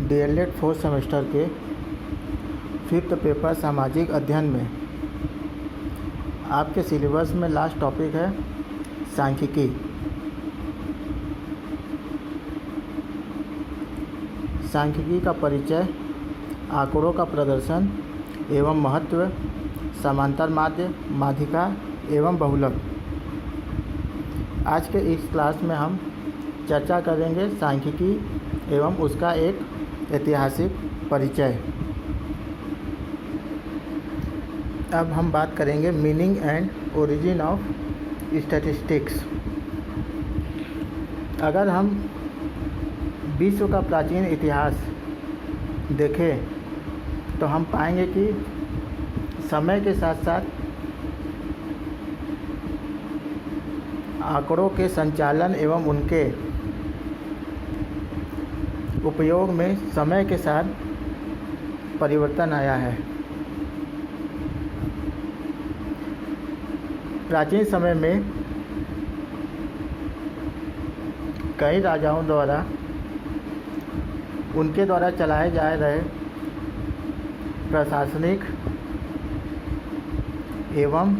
DElEd fourth semester के 5th paper सामाजिक अध्ययन में आपके सिलेबस में लास्ट टॉपिक है सांख्यिकी। सांख्यिकी का परिचय, आंकड़ों का प्रदर्शन एवं महत्व, समांतर माध्य, माध्यिका एवं बहुलक। आज के इस क्लास में हम चर्चा करेंगे सांख्यिकी एवं उसका एक ऐतिहासिक परिचय। अब हम बात करेंगे meaning and origin of statistics. अगर हम विश्व का प्राचीन इतिहास देखें तो हम पाएंगे कि समय के साथ साथ आंकड़ों के संचालन एवं उनके उपयोग में समय के साथ परिवर्तन आया है। प्राचीन समय में कई राजाओं द्वारा उनके द्वारा चलाए जा रहे प्रशासनिक एवं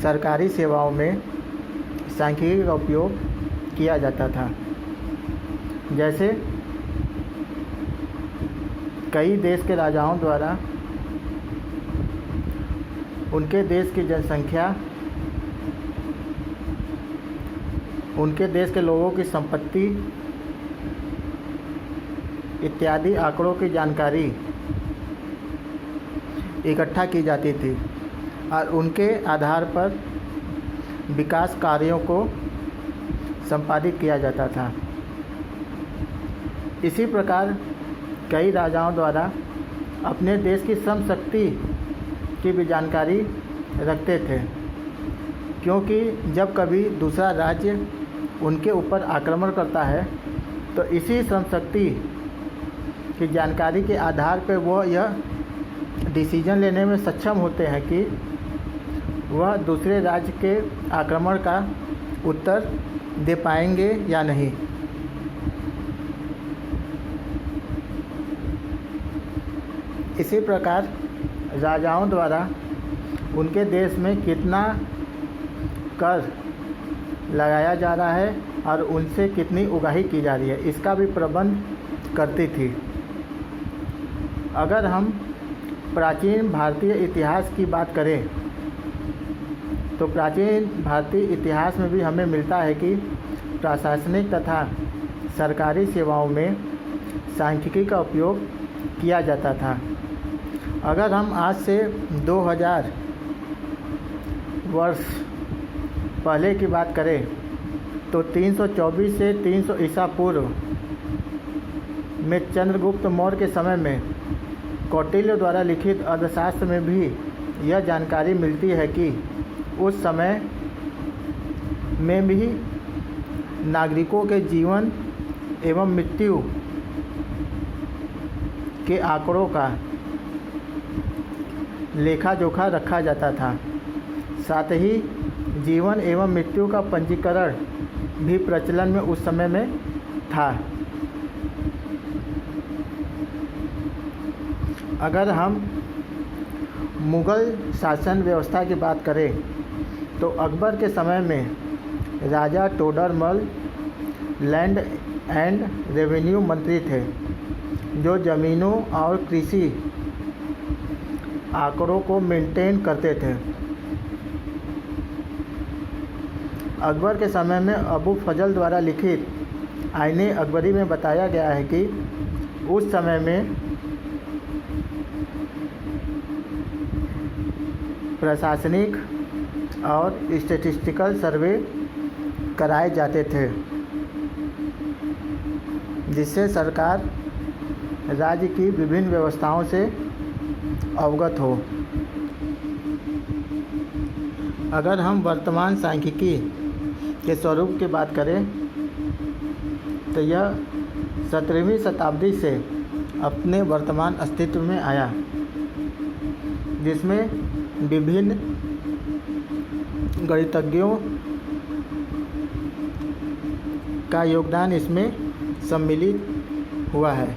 सरकारी सेवाओं में सांख्यिकी का उपयोग किया जाता था। जैसे कई देश के राजाओं द्वारा उनके देश की जनसंख्या, उनके देश के लोगों की संपत्ति इत्यादि आंकड़ों की जानकारी इकट्ठा की जाती थी और उनके आधार पर विकास कार्यों को संपादित किया जाता था। इसी प्रकार कई राजाओं द्वारा अपने देश की श्रम शक्ति की भी जानकारी रखते थे, क्योंकि जब कभी दूसरा राज्य उनके ऊपर आक्रमण करता है तो इसी श्रम शक्ति की जानकारी के आधार पर वह यह डिसीजन लेने में सक्षम होते हैं कि वह दूसरे राज्य के आक्रमण का उत्तर दे पाएंगे या नहीं। इसी प्रकार राजाओं द्वारा उनके देश में कितना कर लगाया जा रहा है और उनसे कितनी उगाही की जा रही है, इसका भी प्रबंध करती थी। अगर हम प्राचीन भारतीय इतिहास की बात करें तो प्राचीन भारतीय इतिहास में भी हमें मिलता है कि प्रशासनिक तथा सरकारी सेवाओं में सांख्यिकी का उपयोग किया जाता था। अगर हम आज से 2000 वर्ष पहले की बात करें तो 324 से 300 ईसा पूर्व में चंद्रगुप्त मौर्य के समय में कौटिल्य द्वारा लिखित अर्थशास्त्र में भी यह जानकारी मिलती है कि उस समय में भी नागरिकों के जीवन एवं मृत्यु के आंकड़ों का लेखा जोखा रखा जाता था। साथ ही जीवन एवं मृत्यु का पंजीकरण भी प्रचलन में उस समय में था। अगर हम मुग़ल शासन व्यवस्था की बात करें तो अकबर के समय में राजा टोडरमल लैंड एंड रेवेन्यू मंत्री थे, जो ज़मीनों और कृषि आंकड़ों को मेंटेन करते थे। अकबर के समय में अबू फजल द्वारा लिखित आईने अकबरी में बताया गया है कि उस समय में प्रशासनिक और स्टैटिस्टिकल सर्वे कराए जाते थे, जिससे सरकार राज्य की विभिन्न व्यवस्थाओं से अवगत हो। अगर हम वर्तमान सांख्यिकी के स्वरूप की बात करें तो यह 17वीं शताब्दी से अपने वर्तमान अस्तित्व में आया, जिसमें विभिन्न गणितज्ञों का योगदान इसमें सम्मिलित हुआ है।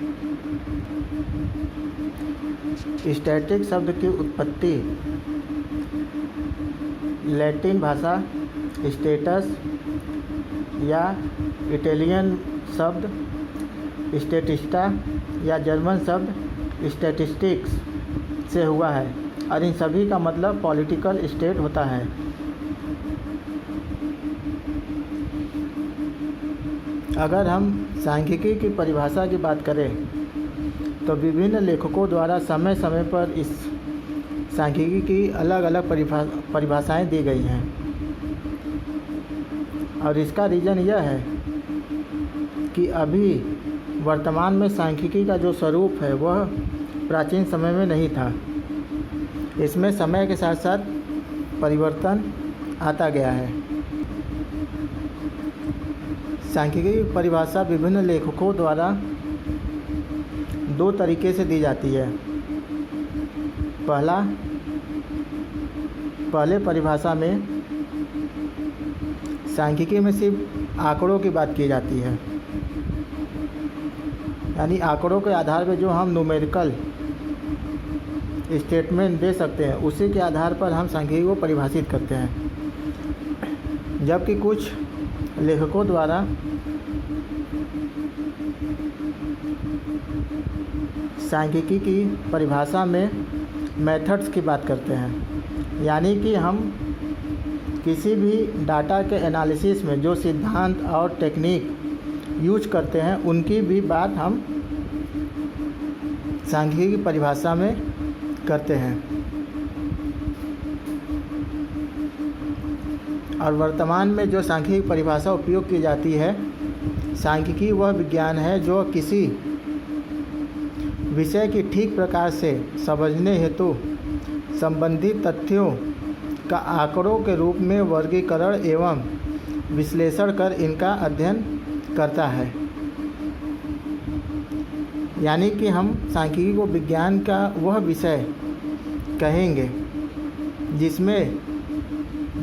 स्टैटिक शब्द की उत्पत्ति लैटिन भाषा स्टेटस या इटालियन शब्द स्टैटिस्टा या जर्मन शब्द स्टैटिस्टिक्स से हुआ है और इन सभी का मतलब पॉलिटिकल स्टेट होता है। अगर हम सांख्यिकी की परिभाषा की बात करें तो विभिन्न लेखकों द्वारा समय समय पर इस सांख्यिकी की अलग अलग परिभाषाएं दी गई हैं और इसका रीज़न यह है कि अभी वर्तमान में सांख्यिकी का जो स्वरूप है वह प्राचीन समय में नहीं था। इसमें समय के साथ साथ परिवर्तन आता गया है। सांख्यिकी की परिभाषा विभिन्न लेखकों द्वारा दो तरीके से दी जाती है। पहले परिभाषा में सांख्यिकी में सिर्फ आंकड़ों की बात की जाती है, यानी आंकड़ों के आधार पर जो हम न्यूमेरिकल स्टेटमेंट दे सकते हैं उसी के आधार पर हम सांख्यिकी को परिभाषित करते हैं। जबकि कुछ लेखकों द्वारा सांख्यिकी की परिभाषा में मेथड्स की बात करते हैं, यानी कि हम किसी भी डाटा के एनालिसिस में जो सिद्धांत और टेक्निक यूज करते हैं उनकी भी बात हम सांख्यिकी की परिभाषा में करते हैं। और वर्तमान में जो सांख्यिकी परिभाषा उपयोग की जाती है, सांख्यिकी वह विज्ञान है जो किसी विषय की ठीक प्रकार से समझने हेतु संबंधित तथ्यों का आंकड़ों के रूप में वर्गीकरण एवं विश्लेषण कर इनका अध्ययन करता है। यानी कि हम सांख्यिकी को विज्ञान का वह विषय कहेंगे जिसमें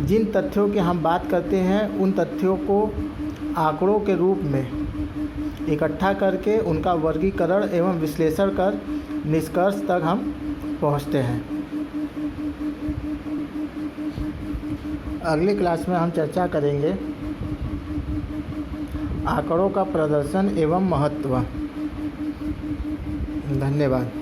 जिन तथ्यों की हम बात करते हैं उन तथ्यों को आंकड़ों के रूप में इकट्ठा करके उनका वर्गीकरण एवं विश्लेषण कर निष्कर्ष तक हम पहुंचते हैं। अगली क्लास में हम चर्चा करेंगे आंकड़ों का प्रदर्शन एवं महत्व। धन्यवाद।